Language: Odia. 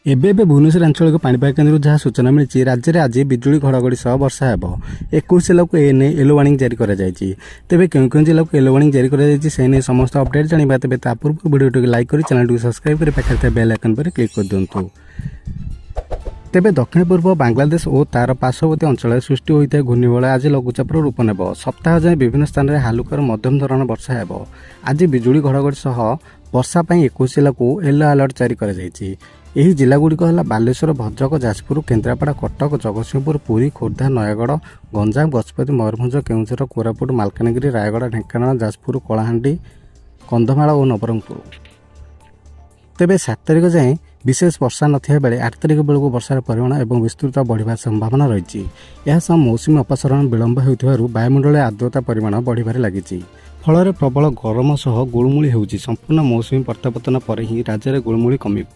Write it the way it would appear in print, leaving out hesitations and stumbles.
ଏବେ ଭୁବନେଶ୍ୱର ଆଞ୍ଚଳିକ ପାଣିପାଗ କେନ୍ଦ୍ରରୁ ଯାହା ସୂଚନା ମିଳିଛି, ରାଜ୍ୟରେ ଆଜି ବିଜୁଳି ଘଡ଼ଘଡ଼ି ସହ ବର୍ଷା ହେବ। 21 ଜିଲ୍ଲାକୁ ଏନେଇ ୟେଲୋ ୱାର୍ଣ୍ଣିଂ ଜାରି କରାଯାଇଛି। ତେବେ କେଉଁ କେଉଁ ଜିଲ୍ଲାକୁ ୟେଲୋ ୱାର୍ଣ୍ଣିଂ ଜାରି କରାଯାଇଛି ସେ ନେଇ ସମସ୍ତ ଅପଡେଟ୍ ଜାଣିବା। ତେବେ ତା ପୂର୍ବରୁ ଭିଡ଼ିଓଟିକୁ ଲାଇକ୍ କରି ଚ୍ୟାନେଲଟିକୁ ସବସ୍କ୍ରାଇବ୍ କରି ପାଖରେ ଥିବା ବେଲ୍ ଆଇକନ୍ ଉପରେ କ୍ଲିକ୍ କରିଦିଅନ୍ତୁ। ତେବେ ଦକ୍ଷିଣ ପୂର୍ବ ବାଂଲାଦେଶ ଓ ତାର ପାର୍ଶ୍ୱବର୍ତ୍ତୀ ଅଞ୍ଚଳରେ ସୃଷ୍ଟି ହୋଇଥିବା ଘୂର୍ଣ୍ଣିବଳୟ ଆଜି ଲଘୁଚାପର ରୂପ ନେବ। ସପ୍ତାହ ଯାଏଁ ବିଭିନ୍ନ ସ୍ଥାନରେ ହାଲୁକାରୁ ମଧ୍ୟମ ଧରଣର ବର୍ଷା ହେବ। ଆଜି ବିଜୁଳି ଘଡ଼ଘଡ଼ି ସହ ବର୍ଷା ପାଇଁ 21 ଜିଲ୍ଲାକୁ ୟେଲୋ ଆଲର୍ଟ ଜାରି କରାଯାଇଛି। ଏହି ଜିଲ୍ଲାଗୁଡ଼ିକ ହେଲା ବାଲେଶ୍ୱର, ଭଦ୍ରକ, ଯାଜପୁର, କେନ୍ଦ୍ରାପଡ଼ା, କଟକ, ଜଗତସିଂହପୁର, ପୁରୀ, ଖୋର୍ଦ୍ଧା, ନୟାଗଡ଼, ଗଞ୍ଜାମ, ଗଜପତି, ମୟୂରଭଞ୍ଜ, କେଉଁଝର, କୋରାପୁଟ, ମାଲକାନଗିରି, ରାୟଗଡ଼ା, ଢେଙ୍କାନାଳ, ଯାଜପୁର, କଳାହାଣ୍ଡି, କନ୍ଧମାଳ ଓ ନବରଙ୍ଗପୁର। ତେବେ 7 ତାରିଖ ଯାଏଁ ବିଶେଷ ବର୍ଷା ନଥିବା ବେଳେ 8 ତାରିଖ ବେଳକୁ ବର୍ଷାର ପରିମାଣ ଏବଂ ବିସ୍ତୃତ ବଢ଼ିବାର ସମ୍ଭାବନା ରହିଛି। ଏହା ସହ ମୌସୁମୀ ଅପସାରଣ ବିଳମ୍ବ ହେଉଥିବାରୁ ବାୟୁମଣ୍ଡଳରେ ଆର୍ଦ୍ରତା ପରିମାଣ ବଢ଼ିବାରେ ଲାଗିଛି। ଫଳରେ ପ୍ରବଳ ଗରମ ସହ ଗୁଳୁମୁଳି ହେଉଛି। ସମ୍ପୂର୍ଣ୍ଣ ମୌସୁମୀ ପ୍ରତ୍ୟାବର୍ତ୍ତନ ପରେ ହିଁ ରାଜ୍ୟରେ ଗୁଳୁମୁଳି କମିବ।